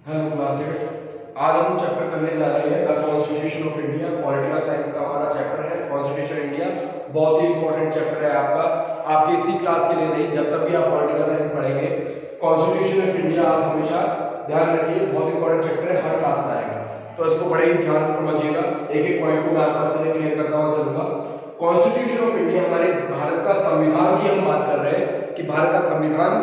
Hello classes, आज हम chapter करने जा रहे हैं the constitution of India. Political science का हमारा चैप्टर है कॉन्स्टिट्यूशन इंडिया। बहुत ही इंपॉर्टेंट चैप्टर है आपका, आपके इसी क्लास के लिए नहीं, जब तक भी आप पॉलिटिकल साइंस पढ़ेंगे कॉन्स्टिट्यूशन ऑफ इंडिया आप हमेशा ध्यान रखिए। बहुत इंपॉर्टेंट चैप्टर है, हर क्लास में आएगा, तो इसको बड़े ही ध्यान से समझिएगा। एक एक पॉइंट को मैं आपको अच्छे से क्लियर करता हुआ चलूंगा। कॉन्स्टिट्यूशन ऑफ इंडिया हमारे भारत का संविधान की हम बात कर रहे हैं कि भारत का संविधान,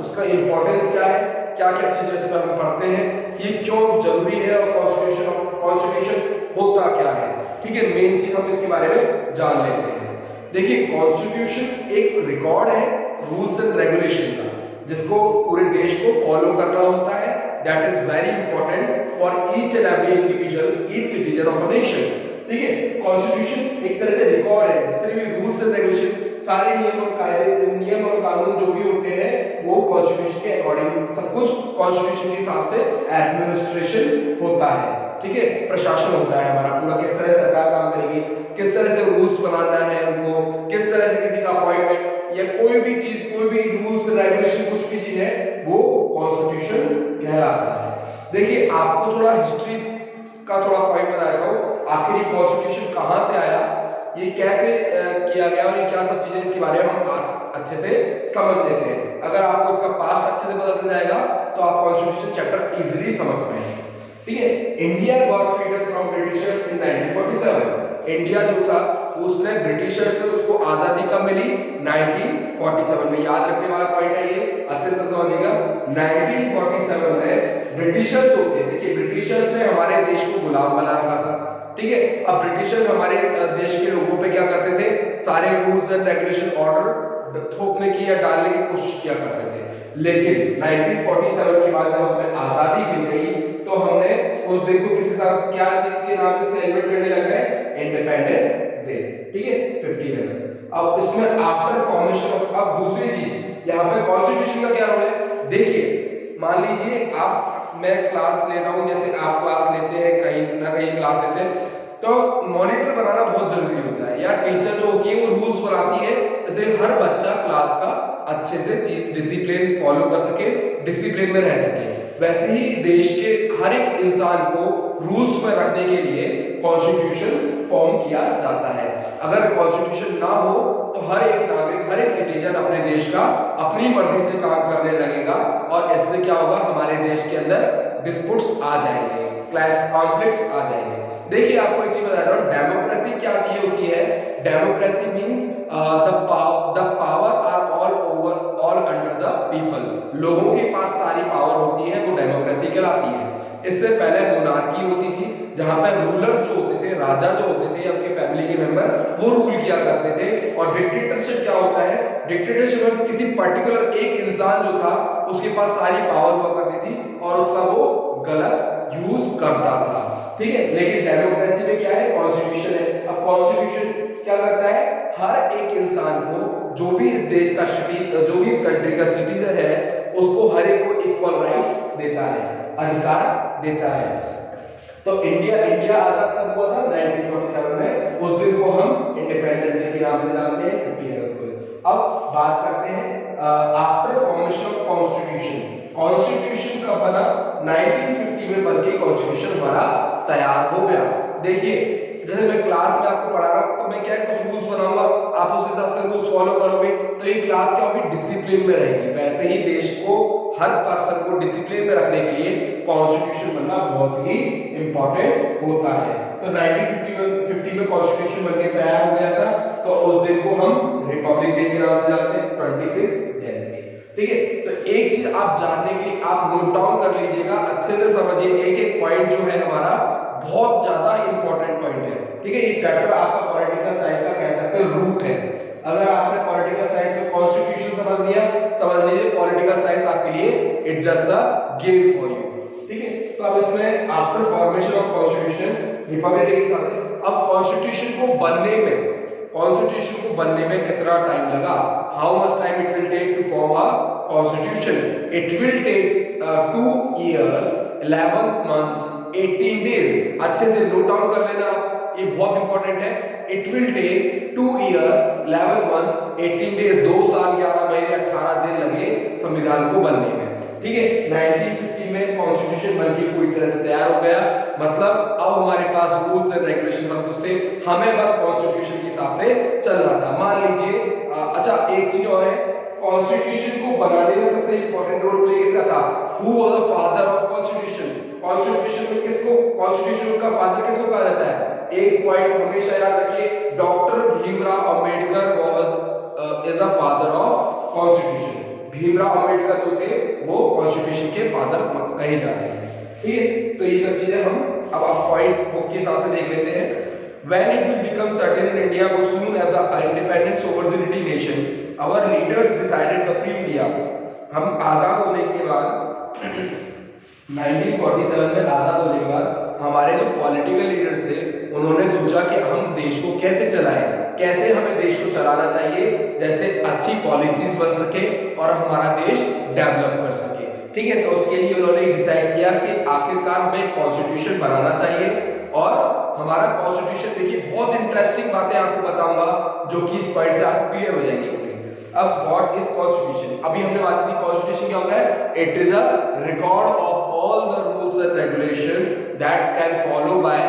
उसका इंपॉर्टेंस क्या है, क्या क्या चीजें इस पर हम पढ़ते हैं, ये क्यों जरूरी है और कॉन्स्टिट्यूशन होता क्या है। ठीक है, मेन चीज हम इसके बारे में जान लेते हैं। देखिए, कॉन्स्टिट्यूशन एक रिकॉर्ड है रूल्स एंड रेगुलेशन का, जिसको पूरे देश को फॉलो करना होता है। That is very important for each and every individual, each citizen of a nation. ठीक है, कॉन्स्टिट्यूशन एक तरह से रिकॉर्ड है, जितने भी रूल्स एंड रेगुलेशन, सारे नियम और कायदे, नियम और कानून जो भी होते हैं वो कॉन्स्टिट्यूशन के अकॉर्डिंग, सब कुछ कॉन्स्टिट्यूशन के हिसाब से एडमिनिस्ट्रेशन होता है। ठीक है, प्रशासन होता है हमारा पूरा, किस तरह सरकार काम करेगी, किस तरह से रूल्स बनाना है उनको, किस तरह से किसी का अपॉइंटमेंट या कोई भी चीज, कोई भी रूल्स रेगुलेशन, कुछ भी चीज है वो कॉन्स्टिट्यूशन कहलाता है। देखिए, आपको थोड़ा हिस्ट्री का थोड़ा पॉइंट बता देता हूँ, आखिर ये कॉन्स्टिट्यूशन कहां से आया, ये कैसे किया गया और ये क्या सब चीजें, इसके बारे में हम अच्छे से समझ लेते हैं। अगर आपको इसका पास्ट अच्छे से पता चल जाएगा तो आप कॉन्स्टिट्यूशन चैप्टर इजीली समझ पाएंगे। ठीक है, India got freedom from Britishers in 1947। India जो था उसने ब्रिटिशर्स से उसको आजादी कब मिली, 1947 में। याद रखने वाला पॉइंट है ये, अच्छे से समझिएगा। 1947 में ब्रिटिशर्स होते, देखिए ब्रिटिशर्स ने हमारे देश को गुलाम बना रखा था। ठीक है, अब ब्रिटिशर्स हमारे देश के लोगों पे क्या करते थे, सारे रूल्स एंड रेगुलेशन ऑर्डर थोपने की या डालने की कोशिश किया करते थे। लेकिन 1947 के बाद जब हमें आजादी मिल गई तो हमने उस दिन को किस हिसाब से, क्या चीज के नाम से सेलिब्रेट करने लग गए, इंडिपेंडेंस डे। ठीक है, 15 अगस्त। अब इसमें आफ्टर फॉर्मेशन ऑफ, अब दूसरी चीज यहाँ पे कॉन्स्टिट्यूशन का क्या रोल है। देखिए, मान लीजिए आप, मैं क्लास ले रहा हूं, जैसे आप क्लास लेते हैं, कहीं ना कहीं क्लास लेते हैं, तो मॉनिटर बनाना बहुत जरूरी होता है, या टीचर जो होती है वो रूल्स बनाती है, जैसे हर बच्चा क्लास का अच्छे से चीज डिसिप्लिन फॉलो कर सके, डिसिप्लिन में रह सके। वैसे ही देश के हर एक इंसान को रूल्स में रखने के लिए कॉन्स्टिट्यूशन फॉर्म किया जाता है। अगर कॉन्स्टिट्यूशन ना हो तो हर एक नागरिक, हर एक सिटीजन अपने देश का अपनी मर्जी से काम करने लगेगा, और इससे क्या होगा, हमारे देश के अंदर डिस्प्यूट्स आ जाएंगे, क्लैश, कॉन्फ्लिक्ट्स आ जाएंगे। देखिए, आपको एक चीज बता रहा हूं, डेमोक्रेसी क्या चीज होती है। Democracy means the power are all under the people. लोगों के पास सारी पावर होती है, वो डेमोक्रेसी कहलाती है। इससे पहले मोनार्की होती थी, जहां पर रूलर्स जो होते थे, राजा जो होते थे या उसके फैमिली के मेंबर, वो रूल किया करते थे। और डिक्टेटरशिप क्या होता है, डिक्टेटरशिप में किसी पर्टिकुलर एक इंसान जो था उसके पास सारी पावर हुआ करती थी और उसका वो गलत यूज करता था। ठीक है, लेकिन डेमोक्रेसी में क्या है, कॉन्स्टिट्यूशन है। अब कॉन्स्टिट्यूशन क्या करता है, हर एक इंसान को, जो भी इस देश का जो भी इस कंट्री का सिटीजन है, उसको हर एक को इक्वल राइट्स देता है, अधिकार देता है। तो इंडिया आजाद कब हुआ था, 1947 में। उस दिन को हम इंडिपेंडेंस डे के नाम से जानते हैं, 15 अगस्त को। अब बात करते हैं after formation of constitution. Constitution कब बना, 1950 में बनके कॉन्स्टिट्यूशन हमारा तैयार हो गया। देखिए, जैसे मैं क्लास में आपको पढ़ा रहा हूं, तो मैं क्या कुछ रूल्स बनाऊंगा, आप उस हिसाब से रूल्स फॉलो करोगे, तो ये क्लास क्या होगी, डिसिप्लिन में रहेगी। वैसे ही देश को, हर पर्सन को डिसिप्लिन में रखने के लिए कॉन्स्टिट्यूशन बनना बहुत ही इंपॉर्टेंट होता है। तो 1950 में कॉन्स्टिट्यूशन बनके तैयार हो गया था, तो उस दिन को हम रिपब्लिक डे के नाम से जानते हैं, 26 जनवरी। ठीक है, तो एक चीज आप जानने के लिए आप नोट डाउन कर लीजिएगा, अच्छे से समझिए। एक एक पॉइंट जो है हमारा बहुत ज्यादा इंपॉर्टेंट पॉइंट है। ठीक है, ये चैप्टर आपका पॉलिटिकल साइंस का कह सकते हैं रूट है। अगर आपने पॉलिटिकल साइंस में कॉन्स्टिट्यूशन समझ लिया, समझ लीजिए पॉलिटिकल साइंस आपके लिए it's just a game for you. ठीक है, तो अब इसमें after formation of constitution, Republic day के हिसाब से, अब कॉन्स्टिट्यूशन को बनने में कितना टाइम लगा, how much time it will take to form a constitution. It will take 2 years 11 months 18 days। अच्छे से नोट डाउन कर लेना, ये बहुत इंपॉर्टेंट है। It will take 2 years 11 months 18 days, 2 साल 11 महीने 18 दिन लगे संविधान को बनने में। ठीक है। 1950 में कॉन्स्टिट्यूशन बनके पूरी तरह से तैयार हो गया, मतलब अब हमारे पास रूल्स एंड रेगुलेशन सब कुछ थे, हमें बस कॉन्स्टिट्यूशन के हिसाब से चलना था। मान लीजिए अच्छा एक चीज और है, कॉन्स्टिट्यूशन को बनाने में सबसे इंपॉर्टेंट रोल प्ले किसका था? Who was the father of constitution? Constitution में किसको, कॉन्स्टिट्यूशन का फादर किसको कहा जाता है? एक पॉइंट हमेशा याद रखिए, doctor Bhimrao Ambedkar was is a father of constitution. Bhimrao Ambedkar जो थे वो कॉन्स्टिट्यूशन के फादर कहे जाते हैं, ठीक है। तो ये सब चीजें हम अब पॉइंट बुक के हिसाब से देख लेते हैं। When it will become certain in India would soon have the independent sovereignty nation, our leaders decided the free India। हम आजाद होने के बाद 1947 में आजाद होने के बाद हमारे जो पॉलिटिकल लीडर्स थे उन्होंने सोचा कि हम देश को कैसे चलाएं, कैसे हमें देश को चलाना चाहिए, जैसे अच्छी पॉलिसीज बन सके और हमारा देश डेवलप कर सके, ठीक है। तो उसके लिए उन्होंने डिसाइड किया कि आखिरकार हमें कॉन्स्टिट्यूशन बनाना चाहिए। और हमारा कॉन्स्टिट्यूशन देखिए, बहुत इंटरेस्टिंग बातें आपको बताऊंगा जो कि इस पॉइंट से आपको क्लियर हो जाएंगी पूरी। अब व्हाट इज कॉन्स्टिट्यूशन? अभी हमने बात की कॉन्स्टिट्यूशन क्या होता है? It is a record of all the rules and regulation that can follow by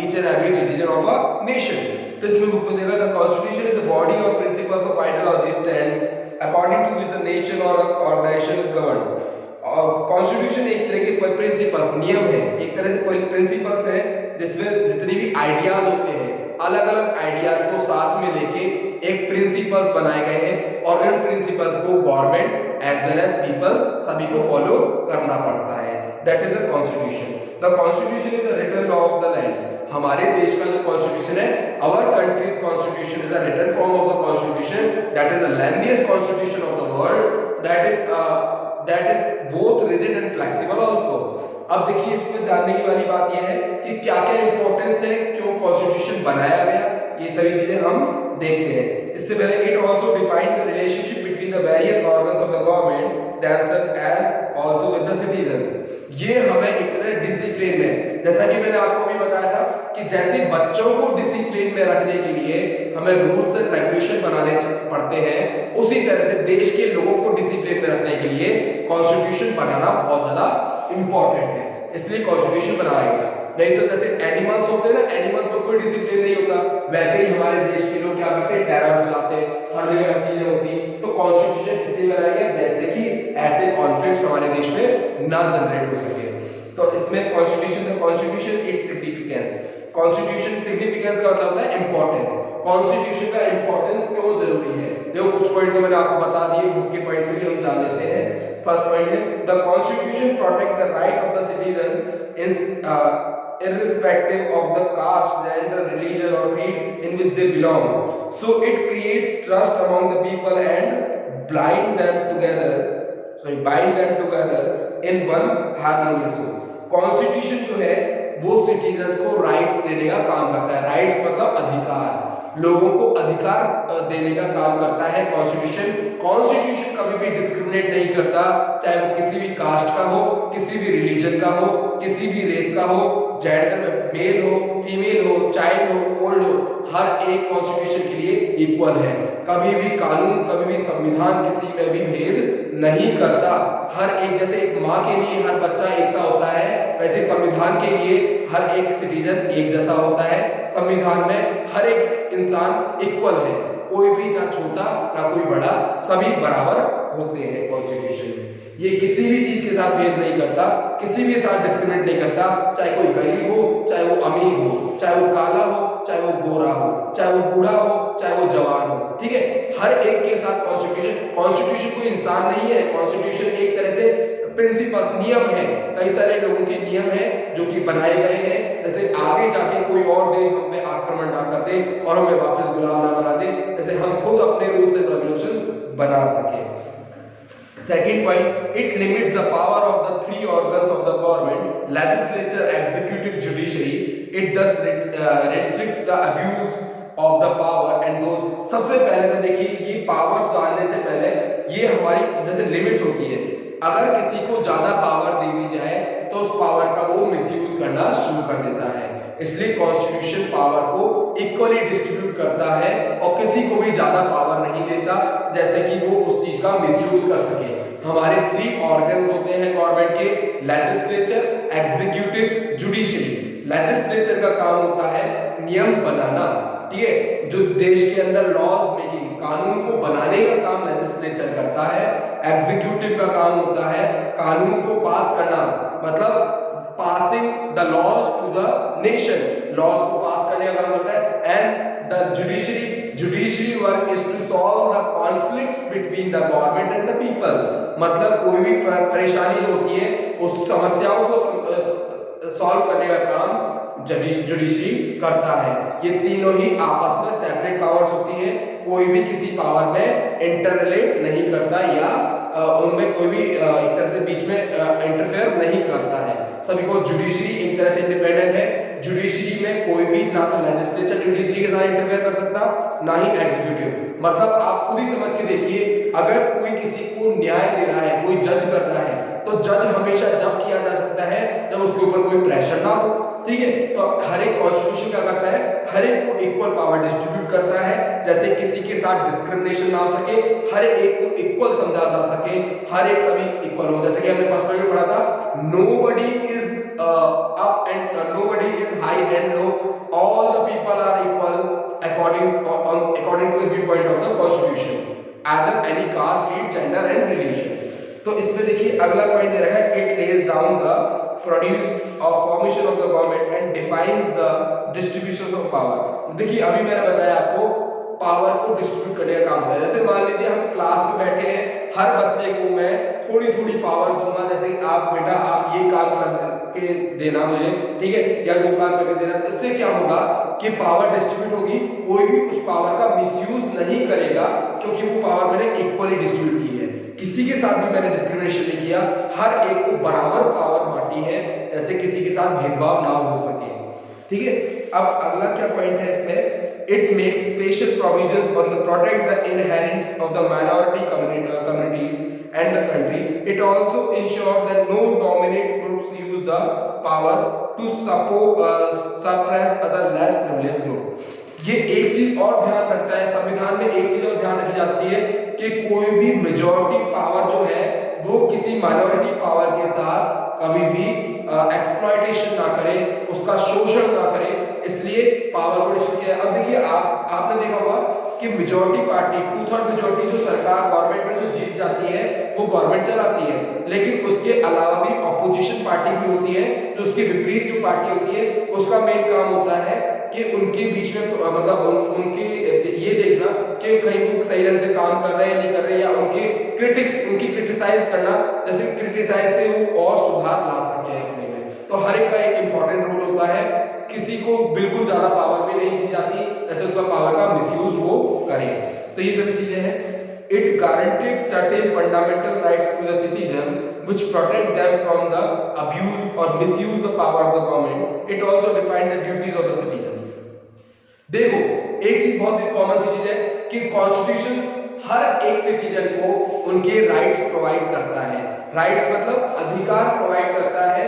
each and every citizen of a nation. तो इसमें बुक में देखा, the constitution is the body of principles of ideology stands according to which the nation और organisation is governed. और constitution एक तरह के principles, नियम है, एक तरह से प्रिंसिपल्स है जिसमें जितनी भी आइडियाज होते हैं, अलग अलग आइडियाज को साथ में लेके एक प्रिंसिपल्स बनाए गए हैं और इन प्रिंसिपल्स को government as well as people सभी को फॉलो करना पड़ता है। That is the constitution. The constitution is the written law of the land. हमारे देश का जो कॉन्स्टिट्यूशन है, our country's constitution is a written form of the constitution that is the lengthiest constitution of the world, that is both rigid and flexible also. अब देखिए, इसमें जानने की वाली बात यह है कि क्या क्या इंपॉर्टेंस है, क्यों कॉन्स्टिट्यूशन बनाया गया, ये सभी चीजें हम देखते हैं। इससे पहले it also define the relationship between the various organs of the government themselves as also with the citizens. ये हमें एक तरह डिसिप्लिन में, जैसा कि मैंने आपको भी बताया था कि जैसे बच्चों को डिसिप्लिन में रखने के लिए हमें रूल्स एंड रेगुलेशन बनाने पड़ते हैं, उसी तरह से देश के लोगों को डिसिप्लिन में रखने के लिए कॉन्स्टिट्यूशन बनाना बहुत ज्यादा इंपॉर्टेंट है, इसलिए कॉन्स्टिट्यूशन बनाया गया। नहीं तो जैसे एनिमल्स होते हैं ना, एनिमल्स में कोई डिसिप्लिन नहीं होता, वैसे ही हमारे देश के लोग क्या करते हैं, टेरर फैलाते हैं, हर जगह हर चीजें होती। तो कॉन्स्टिट्यूशन इसलिए बनाया गया जैसे कि ऐसे कॉन्फ्लिक्ट्स हमारे देश में ना जनरेट हो सके। तो इसमें constitution its significance, constitution significance का मतलब होता है इंपॉर्टेंस। कॉन्स्टिट्यूशन का इंपॉर्टेंस क्यों जरूरी है, देखो कुछ पॉइंट तो मैंने आपको बता दिए, बुक के पॉइंट से भी हम जान लेते हैं। फर्स्ट पॉइंट में, the constitution protect the right of the citizen irrespective of the caste, gender, religion or creed in which they belong. So it creates trust among the people and bind them together in one harmonious whole. Constitution जो है वो citizens को rights देने का काम करता है। Rights मतलब अधिकार, लोगों को अधिकार देने का काम करता है कॉन्स्टिट्यूशन कभी भी डिस्क्रिमिनेट नहीं करता, चाहे वो किसी भी कास्ट का हो, किसी भी रिलीजन का हो, किसी भी रेस का हो, जेंडर मेल हो, फीमेल हो, चाइल्ड हो, ओल्ड हो, हर एक कॉन्स्टिट्यूशन के लिए इक्वल है। कभी भी कानून, कभी भी संविधान किसी में भी भेद नहीं करता। हर एक, जैसे एक माँ के लिए हर बच्चा एक सा होता है, वैसे संविधान के लिए हर एक सिटीजन एक जैसा होता है। संविधान में हर एक इंसान इक्वल है, कोई भी ना छोटा ना कोई बड़ा, सभी बराबर होते हैं कॉन्स्टिट्यूशन में। ये किसी भी चीज के साथ भेद नहीं करता, किसी भी साथ डिस्क्रिमिनेट नहीं करता, चाहे कोई गरीब हो, चाहे वो अमीर हो, चाहे वो काला हो, चाहे वो गोरा हो, चाहे वो बूढ़ा हो, चाहे वो जवान हो, ठीक है। हर एक के साथ कॉन्स्टिट्यूशन कोई इंसान नहीं है, कॉन्स्टिट्यूशन एक तरह से प्रिंसिपल्स, नियम है, कई सारे लोगों के नियम है जो कि बनाए गए हैं, जैसे आगे जाके कोई और देश हम पे आक्रमण ना कर दे और हमें वापस गुलाम ना बना दे, जैसे हम खुद अपने रूल्स एंड रेगुलेशन बना सके। Second point, it limits the power of the three organs of the government, legislature, executive, judiciary. It does restrict the abuse of the power and those। सबसे पहले तो देखिए, ये पावर्स डालने से पहले ये हमारी जैसे लिमिट्स होती है, अगर किसी को ज्यादा पावर दे दी जाए तो उस पावर का वो मिसयूज करना शुरू कर देता है। इसलिए कॉन्स्टिट्यूशन पावर को इक्वली डिस्ट्रीब्यूट करता है और किसी को भी ज्यादा पावर नहीं देता जैसे कि वो उस चीज का मिसयूज कर सके। हमारे 3 ऑर्गन्स होते हैं गवर्नमेंट के, लेजिस्लेचर, एग्जीक्यूटिव, जुडिशरी। लेजिस्लेचर का काम होता है नियम बनाना, ठीक है, जो देश के अंदर लॉज मेकिंग, कानून को बनाने का काम लेजिस्लेचर करता है। एग्जीक्यूटिव का काम होता है कानून को पास करना, मतलब passing the laws to the nation, laws को पास करने का काम करता है। And the judiciary work is to solve the conflicts between the government and the people, मतलब कोई भी परेशानी होती है उस समस्याओं को सॉल्व करने का काम जुडिशरी करता है। ये तीनों ही आपस में सेपरेट पावर्स होती हैं, कोई भी किसी पावर में इंटररिलेट नहीं करता या उनमें कोई भी एक तरह से बीच में इंटरफेयर नहीं करता है। सभी को जुडिशरी एक तरह से इंडिपेंडेंट है। जुडिशरी में कोई भी ना तो लेजिस्लेचर जुडिशरी के साथ इंटरफेयर कर सकता, ना ही एग्जीक्यूटिव। मतलब आप खुद ही समझ के देखिए, अगर कोई किसी को न्याय दे रहा है, कोई जज कर रहा है, तो जज हमेशा जब किया जा सकता है जब उसके ऊपर कोई प्रेशर ना हो, ठीक है। तो हर एक कॉन्स्टिट्यूशन क्या करता है, हर एक को इक्वल पावर डिस्ट्रीब्यूट करता है, जैसे किसी के साथ डिस्क्रिमिनेशन ना हो सके, हर एक को इक्वल समझा जा सके, हर एक सभी इक्वल हो। जैसे कि हमने फर्स्ट पॉइंट में पढ़ा था, nobody is up and nobody is high and low, all the people are equal according to the viewpoint of the constitution, either any caste, creed, gender and religion। तो इसमें देखिए अगला पॉइंट दे रखा है, it lays down the produce of formation of the government and defines the distribution of power. देखिए अभी मैंने बताया आपको पावर को डिस्ट्रीब्यूट करने का काम होता है। जैसे मान लीजिए हम क्लास में बैठे हैं, हर बच्चे को मैं थोड़ी थोड़ी पावर दूंगा, जैसे आप बेटा आप ये काम करके देना मुझे, ठीक है, या वो काम करके देना। इससे क्या होगा कि पावर डिस्ट्रीब्यूट होगी, कोई भी उस पावर का मिसयूज नहीं करेगा, क्योंकि वो पावर मैंने इक्वली डिस्ट्रीब्यूट की है। किसी के साथ भी मैंने डिस्क्रिमिनेशन नहीं किया, हर एक को बराबर पावर बांटी है, ऐसे किसी के साथ भेदभाव ना हो सके, ठीक है। अब अगला क्या पॉइंट है इसमें, it makes special provisions on the protect the inherents of the minority communities and the country. It also ensures that no dominant groups use the power to suppress other less privileged groups। ये एक चीज और ध्यान रखता है, संविधान में एक चीज और ध्यान रखी जाती है कि कोई भी मेजॉरिटी पावर जो है वो किसी माइनॉरिटी पावर के साथ कभी भी एक्सप्लॉयटेशन ना करे, उसका शोषण ना करे, इसलिए पावर को डिस्ट्रीब्यूट किया। अब देखिए आपने देखा होगा कि मेजॉरिटी पार्टी, 2/3 मेजॉरिटी जो सरकार गवर्नमेंट में जो जीत जाती है वो गवर्नमेंट चलाती है, लेकिन उसके अलावा भी ऑपोजिशन पार्टी भी होती है, जो उसके विपरीत जो पार्टी होती है, उसका मेन काम होता है कि उनके बीच में मतलब उनके ये देखना कि कहीं वो सही ढंग से काम कर रहे हैं नहीं कर रहे, या उनकी क्रिटिसाइज करना, जैसे क्रिटिसाइज से वो और सुधार ला सके अपने में। तो हर एक का एक इंपॉर्टेंट रोल होता है, किसी को बिल्कुल ज्यादा पावर भी नहीं दी जाती, जैसे उसका पावर का मिसयूज वो करे। तो ये सभी चीजें हैं। It guaranteed certain fundamental rights to the citizen which protect them from the abuse or misuse of power of the government. It also defined the duties of the citizen। देखो एक चीज बहुत ही कॉमन सी चीज है कि कॉन्स्टिट्यूशन हर एक citizen को उनके राइट्स प्रोवाइड करता है। राइट्स मतलब अधिकार प्रोवाइड करता है,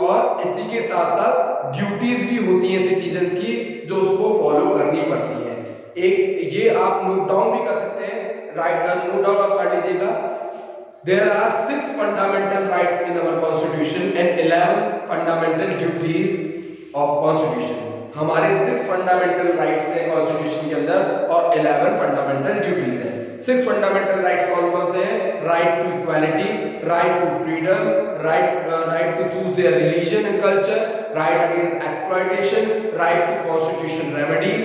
और इसी के साथ साथ ड्यूटीज भी होती हैं सिटीजन्स की, जो उसको फॉलो करनी पड़ती है। एक ये आप नोट डाउन भी कर सकते हैं, राइट नोट डाउन आप कर लीजिएगा। There are 6 fundamental rights in our constitution and 11 fundamental duties of constitution। हमारे 6 फंडामेंटल राइट्स हैं कॉन्स्टिट्यूशन के अंदर और 11 फंडामेंटल ड्यूटीज हैं। 6 फंडामेंटल राइट्स कौन कौन से हैं? Right to equality, right to freedom, right to choose their religion and culture, right against exploitation, right to constitution remedies,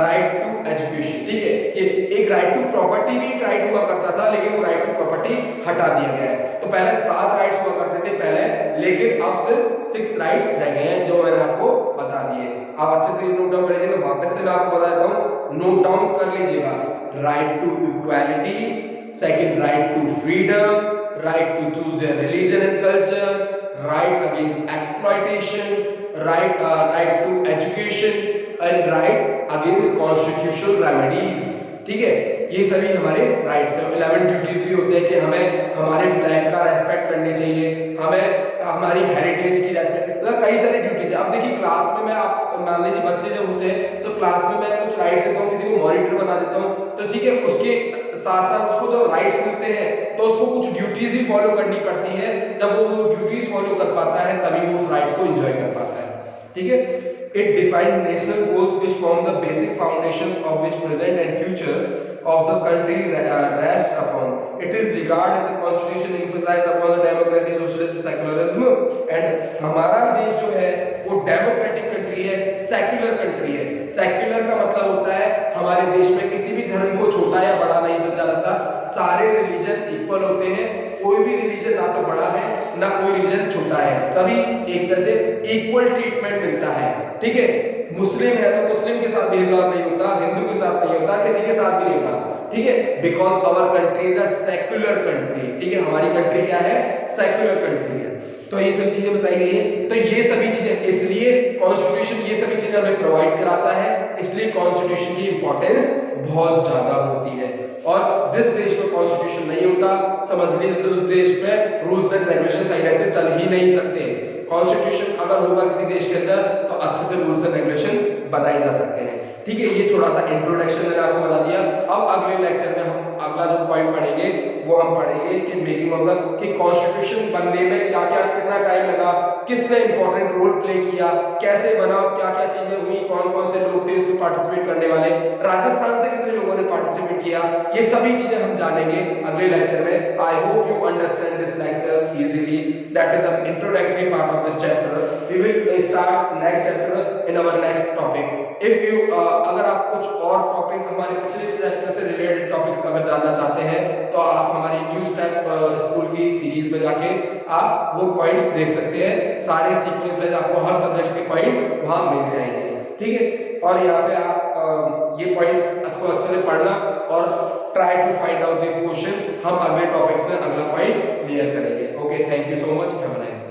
right to education. ठीक है, ये एक राइट टू प्रॉपर्टी भी एक राइट हुआ करता था, लेकिन वो राइट टू प्रॉपर्टी हटा दिया गया है। तो पहले 7 राइट्स हुआ करते थे पहले, लेकिन अब सिर्फ 6 राइट्स रह गए हैं, जो मैंने आपको बता दिए। आप अच्छे से नोट डाउन कर लीजिएगा, वापस से मैं आपको बता देता हूं, नोट डाउन कर लीजिएगा। Right to equality, second right to freedom, right to choose their religion and culture, right against exploitation, right to education and right against constitutional remedies. ठीक है, ये सभी हमारे राइट्स है। 11 ड्यूटीज भी होते हैं कि हमें हमारे फ्लैग का रेस्पेक्ट करनी चाहिए, हमें हमारी हेरिटेज की रेस्पेक्ट, मतलब कई सारी ड्यूटीज है। अब देखिए क्लास में मैं आप मान लीजिए बच्चे जब होते हैं तो क्लास में मैं कुछ राइट्स देता हूँ, किसी को मॉनिटर बना देता हूँ, तो ठीक है उसके साथ साथ उसको जब राइट्स मिलते हैं तो उसको कुछ ड्यूटीज भी फॉलो करनी पड़ती है। जब वो ड्यूटीज फॉलो कर पाता है तभी वो उस राइट्स को एंजॉय कर पाता है, ठीक है। It defined national goals which form the basic foundations of which present and future of the country rest upon. It is regarded as a constitution emphasized upon the democracy, socialism, secularism, and हमारा देश जो है वो democratic country है, secular country है। Secular का मतलब होता है हमारे देश में किसी भी धर्म को छोटा या बड़ा नहीं समझा जाता, सारे रिलीजन इक्वल होते हैं, कोई भी रिलीजन ना तो बड़ा है ना कोई रिलीजन छोटा है, सभी एक तरह से इक्वल ट्रीटमेंट मिलता है, ठीक है। मुस्लिम है तो मुस्लिम के साथ भेदभाव नहीं होता, हिंदू के साथ नहीं होता, किसी के साथ भी नहीं होता, ठीक है, because our country is a secular country, ठीक है, हमारी कंट्री क्या है, सेक्युलर कंट्री है। तो ये सब चीजें बताई गई है। तो ये सभी चीजें, इसलिए कॉन्स्टिट्यूशन ये सभी चीजें हमें प्रोवाइड कराता है, इसलिए कॉन्स्टिट्यूशन की इंपॉर्टेंस बहुत ज्यादा होती है। और जिस देश में कॉन्स्टिट्यूशन नहीं होता, समझ लीजिए उस देश में रूल्स एंड रेगुलेशन सही से चल ही नहीं सकते। कॉन्स्टिट्यूशन अगर होगा किसी देश के अंदर तो अच्छे से रूल्स एंड रेगुलेशन बनाए जा सकते हैं, ठीक है। ये थोड़ा सा इंट्रोडक्शन मैंने आपको बता दिया। अब अगले लेक्चर में हम अगला जो पॉइंट पढ़ेंगे वो हम पढ़ेंगे कि मेकिंग ऑफ द, कि कॉन्स्टिट्यूशन बनने में क्या क्या कितना टाइम लगा, किसने इंपॉर्टेंट रोल प्ले किया, कैसे बना, क्या क्या चीजें हुई, कौन कौन से लोग थे उसमें पार्टिसिपेट करने वाले, राजस्थान से कितने लोगों ने पार्टिसिपेट किया, ये सभी चीजें हम जानेंगे अगले लेक्चर में। I hope you understand this lecture easily. That is an introductory part of this chapter. We will start next chapter in our next topic. If you अगर आप कुछ और टॉपिक्स हमारे पिछले चैप्टर से रिलेटेड टॉपिक्स अगर जानना चाहते हैं तो आप हमारी न्यू स्टेप स्कूल की सीरीज में जाके आप वो पॉइंट्स देख सकते हैं। सारे सीक्वेंस वाइज आपको हर सब्जेक्ट के पॉइंट वहां मिल जाएंगे, ठीक है। और यहाँ पे आप ये पॉइंट्स इसको अच्छे से पढ़ना और try to find out this question. हम अगले टॉपिक्स में अगला पॉइंट क्लियर करेंगे। Okay, thank you so much, have a nice